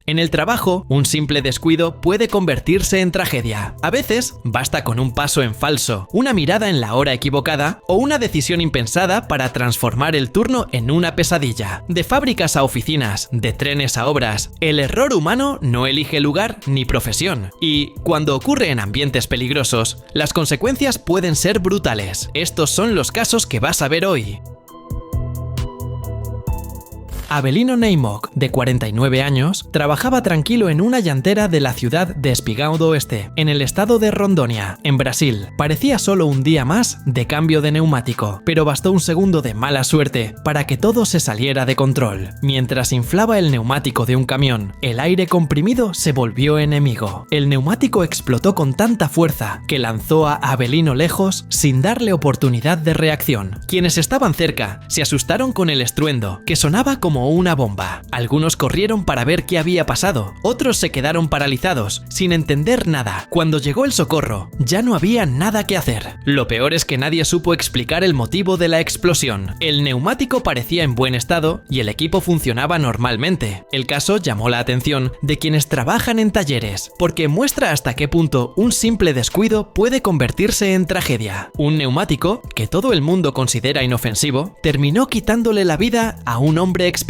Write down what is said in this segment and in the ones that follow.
En el trabajo, un simple descuido puede convertirse en tragedia. A veces, basta con un paso en falso, una mirada en la hora equivocada o una decisión impensada para transformar el turno en una pesadilla. De fábricas a oficinas, de trenes a obras, el error humano no elige lugar ni profesión. Y, cuando ocurre en ambientes peligrosos, las consecuencias pueden ser brutales. Estos son los casos que vas a ver hoy. Avelino Neymog, de 49 años, trabajaba tranquilo en una llantera de la ciudad de Espigão do Oeste, en el estado de Rondônia, en Brasil. Parecía solo un día más de cambio de neumático, pero bastó un segundo de mala suerte para que todo se saliera de control. Mientras inflaba el neumático de un camión, el aire comprimido se volvió enemigo. El neumático explotó con tanta fuerza que lanzó a Avelino lejos sin darle oportunidad de reacción. Quienes estaban cerca se asustaron con el estruendo, que sonaba como una bomba. Algunos corrieron para ver qué había pasado, otros se quedaron paralizados, sin entender nada. Cuando llegó el socorro, ya no había nada que hacer. Lo peor es que nadie supo explicar el motivo de la explosión. El neumático parecía en buen estado y el equipo funcionaba normalmente. El caso llamó la atención de quienes trabajan en talleres, porque muestra hasta qué punto un simple descuido puede convertirse en tragedia. Un neumático, que todo el mundo considera inofensivo, terminó quitándole la vida a un hombre experimentado.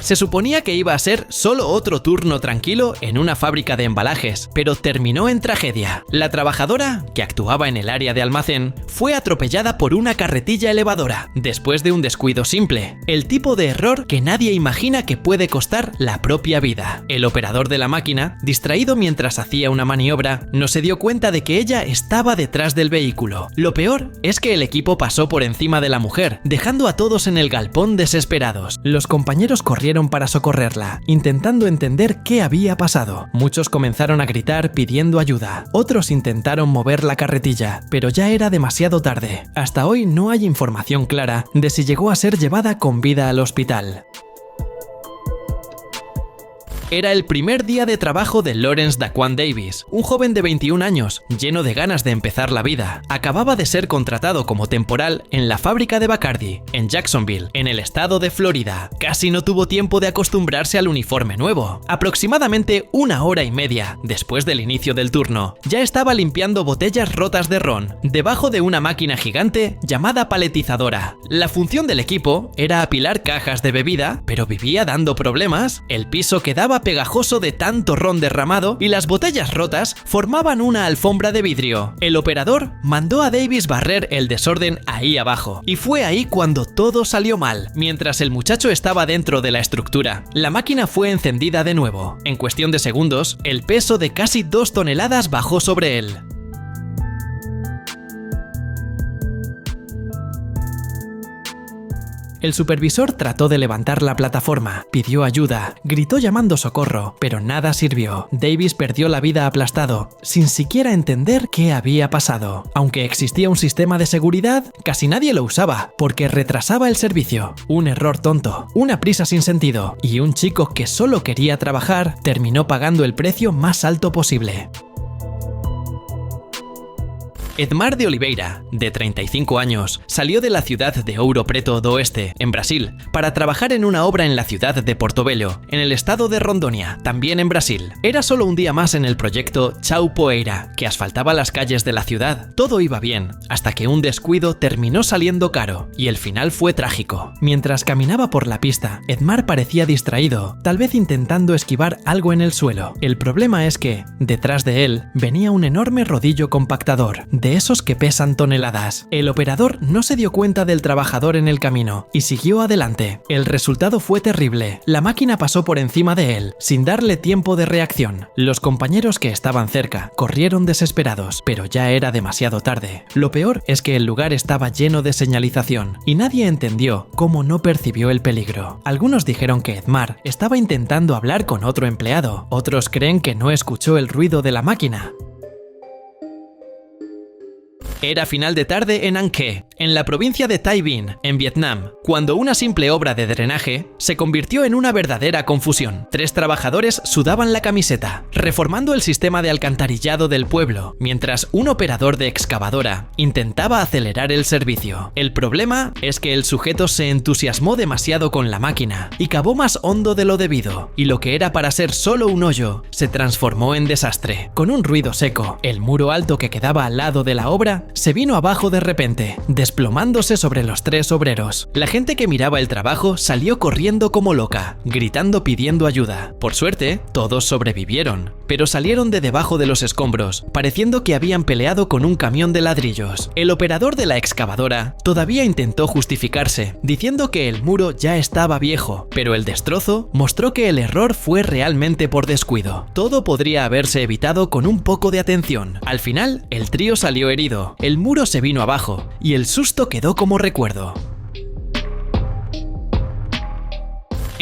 Se suponía que iba a ser solo otro turno tranquilo en una fábrica de embalajes, pero terminó en tragedia. La trabajadora, que actuaba en el área de almacén, fue atropellada por una carretilla elevadora, después de un descuido simple. El tipo de error que nadie imagina que puede costar la propia vida. El operador de la máquina, distraído mientras hacía una maniobra, no se dio cuenta de que ella estaba detrás del vehículo. Lo peor es que el equipo pasó por encima de la mujer, dejando a todos en el galpón desesperados. Los compañeros corrieron para socorrerla, intentando entender qué había pasado. Muchos comenzaron a gritar pidiendo ayuda. Otros intentaron mover la carretilla, pero ya era demasiado tarde. Hasta hoy no hay información clara de si llegó a ser llevada con vida al hospital. Era el primer día de trabajo de Lawrence Daquan Davis, un joven de 21 años, lleno de ganas de empezar la vida. Acababa de ser contratado como temporal en la fábrica de Bacardi, en Jacksonville, en el estado de Florida. Casi no tuvo tiempo de acostumbrarse al uniforme nuevo. Aproximadamente 1 hora y media después del inicio del turno, ya estaba limpiando botellas rotas de ron, debajo de una máquina gigante llamada paletizadora. La función del equipo era apilar cajas de bebida, pero vivía dando problemas. El piso quedaba pegajoso de tanto ron derramado y las botellas rotas formaban una alfombra de vidrio. El operador mandó a Davis barrer el desorden ahí abajo, y fue ahí cuando todo salió mal. Mientras el muchacho estaba dentro de la estructura, la máquina fue encendida de nuevo. En cuestión de segundos, el peso de casi 2 toneladas bajó sobre él. El supervisor trató de levantar la plataforma, pidió ayuda, gritó llamando socorro, pero nada sirvió. Davis perdió la vida aplastado, sin siquiera entender qué había pasado. Aunque existía un sistema de seguridad, casi nadie lo usaba, porque retrasaba el servicio. Un error tonto, una prisa sin sentido, y un chico que solo quería trabajar terminó pagando el precio más alto posible. Edmar de Oliveira, de 35 años, salió de la ciudad de Ouro Preto do Oeste, en Brasil, para trabajar en una obra en la ciudad de Porto Velho, en el estado de Rondônia, también en Brasil. Era solo un día más en el proyecto Chau Poeira, que asfaltaba las calles de la ciudad. Todo iba bien, hasta que un descuido terminó saliendo caro, y el final fue trágico. Mientras caminaba por la pista, Edmar parecía distraído, tal vez intentando esquivar algo en el suelo. El problema es que, detrás de él, venía un enorme rodillo compactador, de esos que pesan toneladas. El operador no se dio cuenta del trabajador en el camino y siguió adelante. El resultado fue terrible. La máquina pasó por encima de él, sin darle tiempo de reacción. Los compañeros que estaban cerca corrieron desesperados, pero ya era demasiado tarde. Lo peor es que el lugar estaba lleno de señalización y nadie entendió cómo no percibió el peligro. Algunos dijeron que Edmar estaba intentando hablar con otro empleado, otros creen que no escuchó el ruido de la máquina. Era final de tarde en An Khe, en la provincia de Tay Binh, en Vietnam, cuando una simple obra de drenaje se convirtió en una verdadera confusión. 3 trabajadores sudaban la camiseta, reformando el sistema de alcantarillado del pueblo, mientras un operador de excavadora intentaba acelerar el servicio. El problema es que el sujeto se entusiasmó demasiado con la máquina y cavó más hondo de lo debido, y lo que era para ser solo un hoyo se transformó en desastre. Con un ruido seco, el muro alto que quedaba al lado de la obra se vino abajo de repente, desplomándose sobre los 3 obreros. La gente que miraba el trabajo salió corriendo como loca, gritando pidiendo ayuda. Por suerte, todos sobrevivieron, pero salieron de debajo de los escombros, pareciendo que habían peleado con un camión de ladrillos. El operador de la excavadora todavía intentó justificarse, diciendo que el muro ya estaba viejo, pero el destrozo mostró que el error fue realmente por descuido. Todo podría haberse evitado con un poco de atención. Al final, el trío salió herido, el muro se vino abajo y el susto quedó como recuerdo.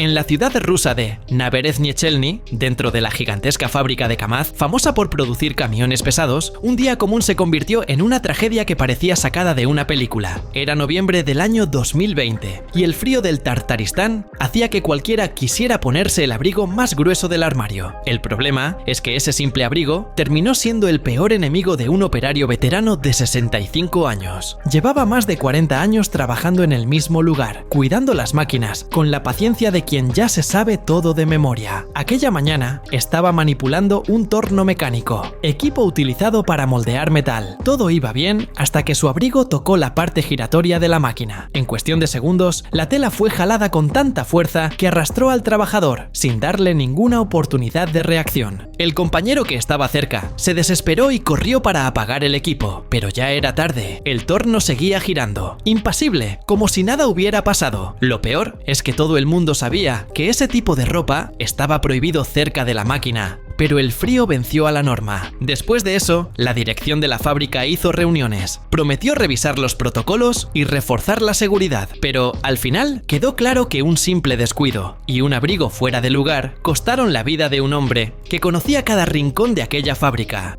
En la ciudad rusa de Naberezhnye-Chelny, dentro de la gigantesca fábrica de Kamaz, famosa por producir camiones pesados, un día común se convirtió en una tragedia que parecía sacada de una película. Era noviembre del año 2020, y el frío del Tartaristán hacía que cualquiera quisiera ponerse el abrigo más grueso del armario. El problema es que ese simple abrigo terminó siendo el peor enemigo de un operario veterano de 65 años. Llevaba más de 40 años trabajando en el mismo lugar, cuidando las máquinas, con la paciencia de quien ya se sabe todo de memoria. Aquella mañana estaba manipulando un torno mecánico, equipo utilizado para moldear metal. Todo iba bien hasta que su abrigo tocó la parte giratoria de la máquina. En cuestión de segundos, la tela fue jalada con tanta fuerza que arrastró al trabajador, sin darle ninguna oportunidad de reacción. El compañero que estaba cerca se desesperó y corrió para apagar el equipo, pero ya era tarde. El torno seguía girando, impasible, como si nada hubiera pasado. Lo peor es que todo el mundo sabía que ese tipo de ropa estaba prohibido cerca de la máquina, pero el frío venció a la norma. Después de eso, la dirección de la fábrica hizo reuniones, prometió revisar los protocolos y reforzar la seguridad, pero al final quedó claro que un simple descuido y un abrigo fuera de lugar costaron la vida de un hombre que conocía cada rincón de aquella fábrica.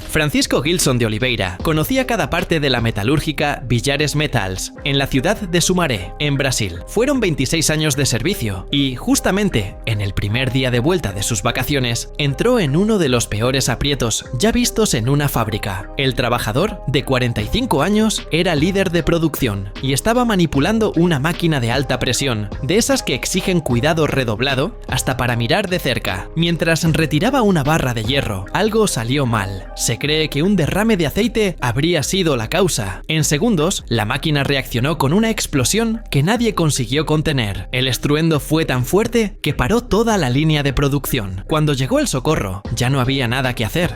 Francisco Gilson de Oliveira conocía cada parte de la metalúrgica Villares Metals, en la ciudad de Sumaré, en Brasil. Fueron 26 años de servicio y, justamente, en el primer día de vuelta de sus vacaciones, entró en uno de los peores aprietos ya vistos en una fábrica. El trabajador, de 45 años, era líder de producción y estaba manipulando una máquina de alta presión, de esas que exigen cuidado redoblado hasta para mirar de cerca. Mientras retiraba una barra de hierro, algo salió mal. Se cree que un derrame de aceite habría sido la causa. En segundos, la máquina reaccionó con una explosión que nadie consiguió contener. El estruendo fue tan fuerte que paró toda la línea de producción. Cuando llegó el socorro, ya no había nada que hacer.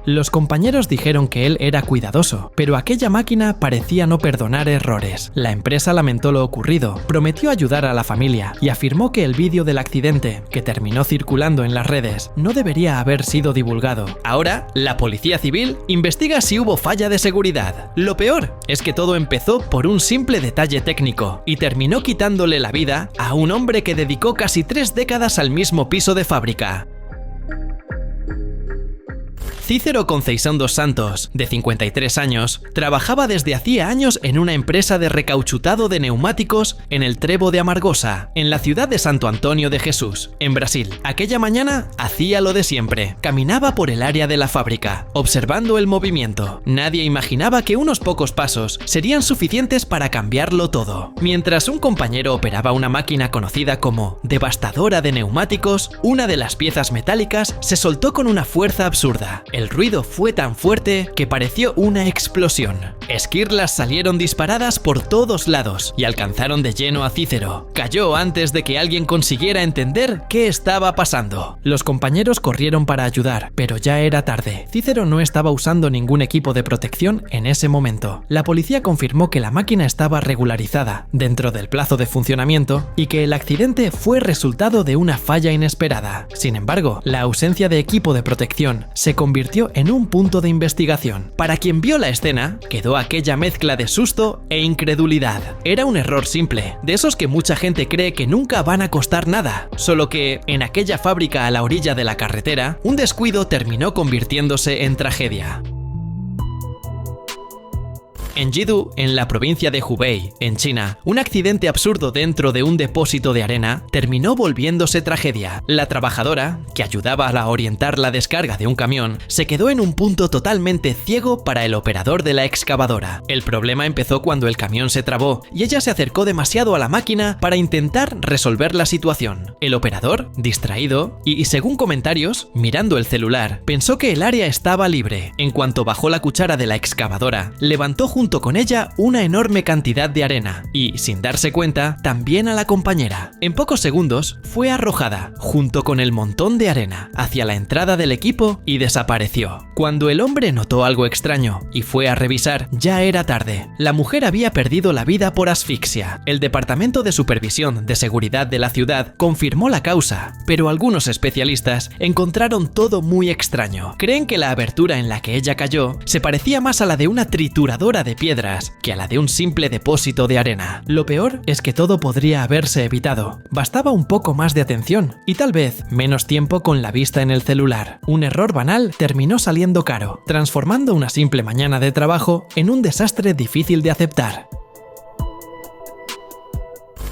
Los compañeros dijeron que él era cuidadoso, pero aquella máquina parecía no perdonar errores. La empresa lamentó lo ocurrido, prometió ayudar a la familia y afirmó que el vídeo del accidente, que terminó circulando en las redes, no debería haber sido divulgado. Ahora, la Policía Civil investiga si hubo falla de seguridad. Lo peor es que todo empezó por un simple detalle técnico y terminó quitándole la vida a un hombre que dedicó casi 3 décadas al mismo piso de fábrica. Cícero Conceicón dos Santos, de 53 años, trabajaba desde hacía años en una empresa de recauchutado de neumáticos en el Trevo de Amargosa, en la ciudad de Santo Antonio de Jesús, en Brasil. Aquella mañana hacía lo de siempre, caminaba por el área de la fábrica, observando el movimiento. Nadie imaginaba que unos pocos pasos serían suficientes para cambiarlo todo. Mientras un compañero operaba una máquina conocida como devastadora de neumáticos, una de las piezas metálicas se soltó con una fuerza absurda. El ruido fue tan fuerte que pareció una explosión. Esquirlas salieron disparadas por todos lados y alcanzaron de lleno a Cícero. Cayó antes de que alguien consiguiera entender qué estaba pasando. Los compañeros corrieron para ayudar, pero ya era tarde. Cícero no estaba usando ningún equipo de protección en ese momento. La policía confirmó que la máquina estaba regularizada, dentro del plazo de funcionamiento, y que el accidente fue resultado de una falla inesperada. Sin embargo, la ausencia de equipo de protección se convirtió convirtió en un punto de investigación. Para quien vio la escena, quedó aquella mezcla de susto e incredulidad. Era un error simple, de esos que mucha gente cree que nunca van a costar nada, solo que en aquella fábrica a la orilla de la carretera, un descuido terminó convirtiéndose en tragedia. En Jidu, en la provincia de Hubei, en China, un accidente absurdo dentro de un depósito de arena terminó volviéndose tragedia. La trabajadora, que ayudaba a orientar la descarga de un camión, se quedó en un punto totalmente ciego para el operador de la excavadora. El problema empezó cuando el camión se trabó y ella se acercó demasiado a la máquina para intentar resolver la situación. El operador, distraído y según comentarios, mirando el celular, pensó que el área estaba libre. En cuanto bajó la cuchara de la excavadora, levantó junto con ella una enorme cantidad de arena y, sin darse cuenta, también a la compañera. En pocos segundos fue arrojada, junto con el montón de arena, hacia la entrada del equipo y desapareció. Cuando el hombre notó algo extraño y fue a revisar, ya era tarde. La mujer había perdido la vida por asfixia. El Departamento de Supervisión de Seguridad de la ciudad confirmó la causa, pero algunos especialistas encontraron todo muy extraño. Creen que la abertura en la que ella cayó se parecía más a la de una trituradora de piedras que a la de un simple depósito de arena. Lo peor es que todo podría haberse evitado. Bastaba un poco más de atención y tal vez menos tiempo con la vista en el celular. Un error banal terminó saliendo caro, transformando una simple mañana de trabajo en un desastre difícil de aceptar.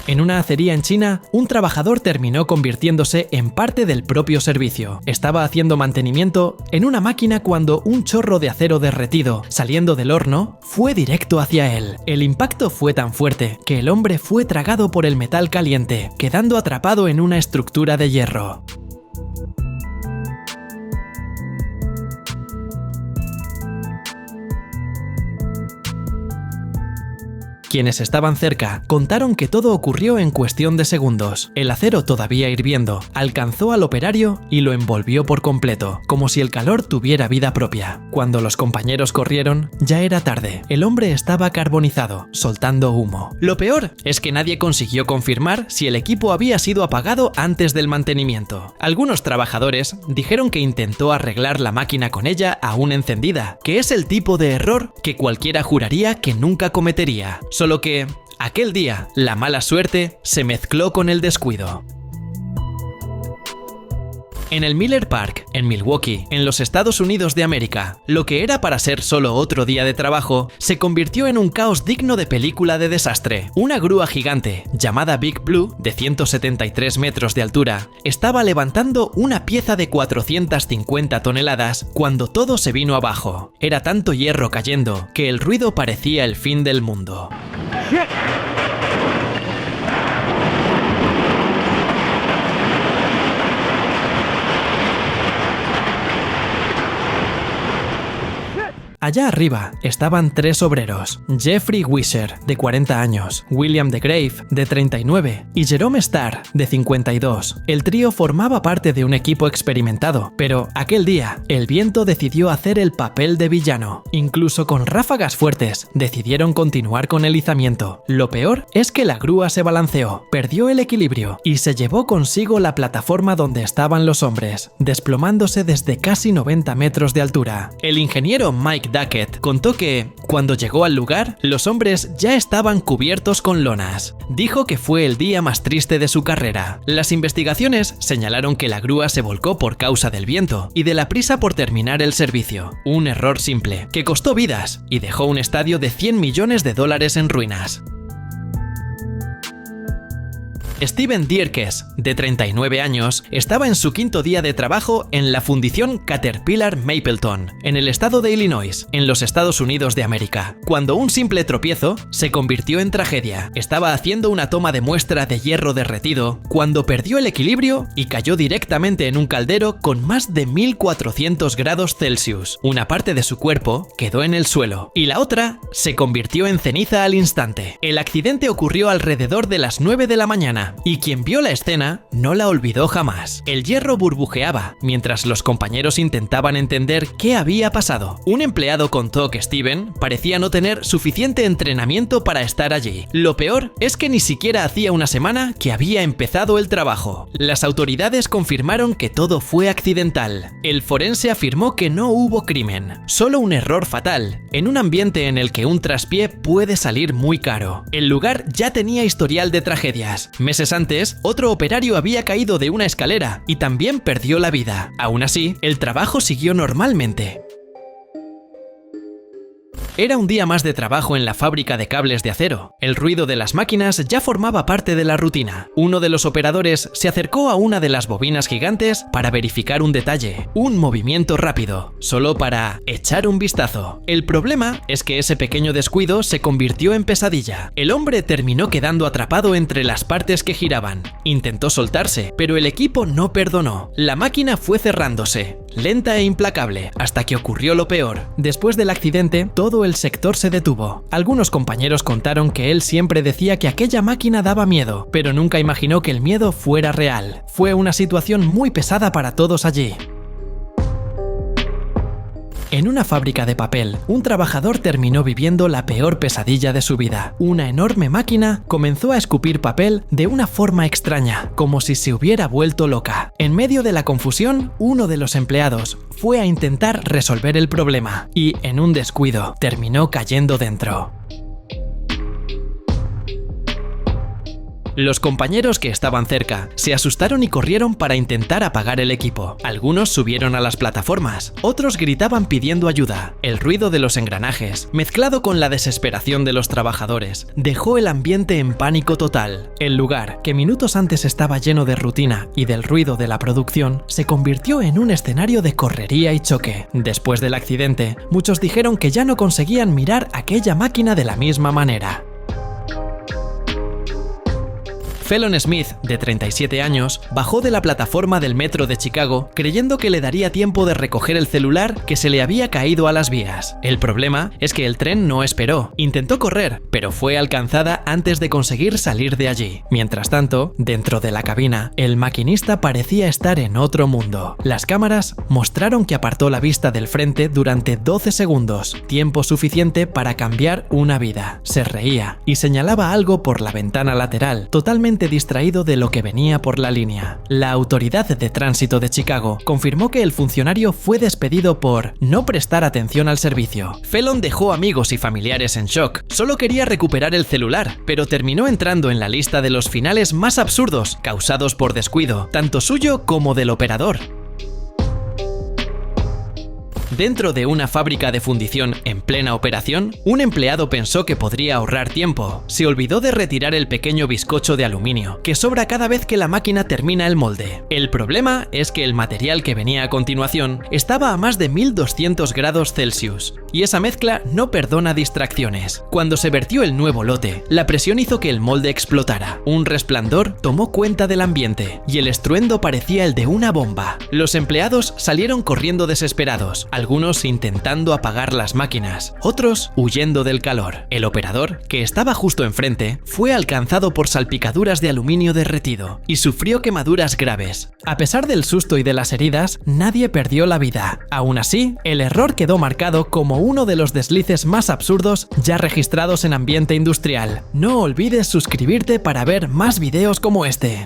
En una acería en China, un trabajador terminó convirtiéndose en parte del propio servicio. Estaba haciendo mantenimiento en una máquina cuando un chorro de acero derretido, saliendo del horno, fue directo hacia él. El impacto fue tan fuerte que el hombre fue tragado por el metal caliente, quedando atrapado en una estructura de hierro. Quienes estaban cerca contaron que todo ocurrió en cuestión de segundos. El acero, todavía hirviendo, alcanzó al operario y lo envolvió por completo, como si el calor tuviera vida propia. Cuando los compañeros corrieron, ya era tarde. El hombre estaba carbonizado, soltando humo. Lo peor es que nadie consiguió confirmar si el equipo había sido apagado antes del mantenimiento. Algunos trabajadores dijeron que intentó arreglar la máquina con ella aún encendida, que es el tipo de error que cualquiera juraría que nunca cometería. Solo que, aquel día, la mala suerte se mezcló con el descuido. En el Miller Park, en Milwaukee, en los Estados Unidos de América, lo que era para ser solo otro día de trabajo, se convirtió en un caos digno de película de desastre. Una grúa gigante, llamada Big Blue, de 173 metros de altura, estaba levantando una pieza de 450 toneladas cuando todo se vino abajo. Era tanto hierro cayendo que el ruido parecía el fin del mundo. Allá arriba estaban tres obreros: Jeffrey Wisher, de 40 años, William DeGrave, de 39, y Jerome Starr, de 52. El trío formaba parte de un equipo experimentado, pero aquel día el viento decidió hacer el papel de villano. Incluso con ráfagas fuertes, decidieron continuar con el izamiento. Lo peor es que la grúa se balanceó, perdió el equilibrio y se llevó consigo la plataforma donde estaban los hombres, desplomándose desde casi 90 metros de altura. El ingeniero Mike Duckett contó que, cuando llegó al lugar, los hombres ya estaban cubiertos con lonas. Dijo que fue el día más triste de su carrera. Las investigaciones señalaron que la grúa se volcó por causa del viento y de la prisa por terminar el servicio. Un error simple, que costó vidas y dejó un estadio de $100 millones en ruinas. Steven Dierkes, de 39 años, estaba en su quinto día de trabajo en la fundición Caterpillar Mapleton, en el estado de Illinois, en los Estados Unidos de América, cuando un simple tropiezo se convirtió en tragedia. Estaba haciendo una toma de muestra de hierro derretido cuando perdió el equilibrio y cayó directamente en un caldero con más de 1400 grados Celsius. Una parte de su cuerpo quedó en el suelo y la otra se convirtió en ceniza al instante. El accidente ocurrió alrededor de las 9 de la mañana. máquina, y quien vio la escena no la olvidó jamás. El hierro burbujeaba, mientras los compañeros intentaban entender qué había pasado. Un empleado contó que Steven parecía no tener suficiente entrenamiento para estar allí. Lo peor es que ni siquiera hacía una semana que había empezado el trabajo. Las autoridades confirmaron que todo fue accidental. El forense afirmó que no hubo crimen, solo un error fatal, en un ambiente en el que un traspié puede salir muy caro. El lugar ya tenía historial de tragedias. Meses antes, otro operario había caído de una escalera y también perdió la vida. Aún así, el trabajo siguió normalmente. Era un día más de trabajo en la fábrica de cables de acero. El ruido de las máquinas ya formaba parte de la rutina. Uno de los operadores se acercó a una de las bobinas gigantes para verificar un detalle, un movimiento rápido, solo para echar un vistazo. El problema es que ese pequeño descuido se convirtió en pesadilla. El hombre terminó quedando atrapado entre las partes que giraban. Intentó soltarse, pero el equipo no perdonó. La máquina fue cerrándose, lenta e implacable, hasta que ocurrió lo peor. Después del accidente, todo el sector se detuvo. Algunos compañeros contaron que él siempre decía que aquella máquina daba miedo, pero nunca imaginó que el miedo fuera real. Fue una situación muy pesada para todos allí. En una fábrica de papel, un trabajador terminó viviendo la peor pesadilla de su vida. Una enorme máquina comenzó a escupir papel de una forma extraña, como si se hubiera vuelto loca. En medio de la confusión, uno de los empleados fue a intentar resolver el problema y, en un descuido, terminó cayendo dentro. Los compañeros que estaban cerca se asustaron y corrieron para intentar apagar el equipo. Algunos subieron a las plataformas, otros gritaban pidiendo ayuda. El ruido de los engranajes, mezclado con la desesperación de los trabajadores, dejó el ambiente en pánico total. El lugar, que minutos antes estaba lleno de rutina y del ruido de la producción, se convirtió en un escenario de correría y choque. Después del accidente, muchos dijeron que ya no conseguían mirar aquella máquina de la misma manera. Phelan Smith, de 37 años, bajó de la plataforma del metro de Chicago creyendo que le daría tiempo de recoger el celular que se le había caído a las vías. El problema es que el tren no esperó. Intentó correr, pero fue alcanzada antes de conseguir salir de allí. Mientras tanto, dentro de la cabina, el maquinista parecía estar en otro mundo. Las cámaras mostraron que apartó la vista del frente durante 12 segundos, tiempo suficiente para cambiar una vida. Se reía y señalaba algo por la ventana lateral, totalmente distraído de lo que venía por la línea. La autoridad de tránsito de Chicago confirmó que el funcionario fue despedido por no prestar atención al servicio. Phelan dejó amigos y familiares en shock. Solo quería recuperar el celular, pero terminó entrando en la lista de los finales más absurdos causados por descuido, tanto suyo como del operador. Dentro de una fábrica de fundición en plena operación, un empleado pensó que podría ahorrar tiempo. Se olvidó de retirar el pequeño bizcocho de aluminio, que sobra cada vez que la máquina termina el molde. El problema es que el material que venía a continuación estaba a más de 1200 grados Celsius, y esa mezcla no perdona distracciones. Cuando se vertió el nuevo lote, la presión hizo que el molde explotara. Un resplandor tomó cuenta del ambiente, y el estruendo parecía el de una bomba. Los empleados salieron corriendo desesperados, algunos intentando apagar las máquinas, otros huyendo del calor. El operador, que estaba justo enfrente, fue alcanzado por salpicaduras de aluminio derretido y sufrió quemaduras graves. A pesar del susto y de las heridas, nadie perdió la vida. Aún así, el error quedó marcado como uno de los deslices más absurdos ya registrados en ambiente industrial. No olvides suscribirte para ver más videos como este.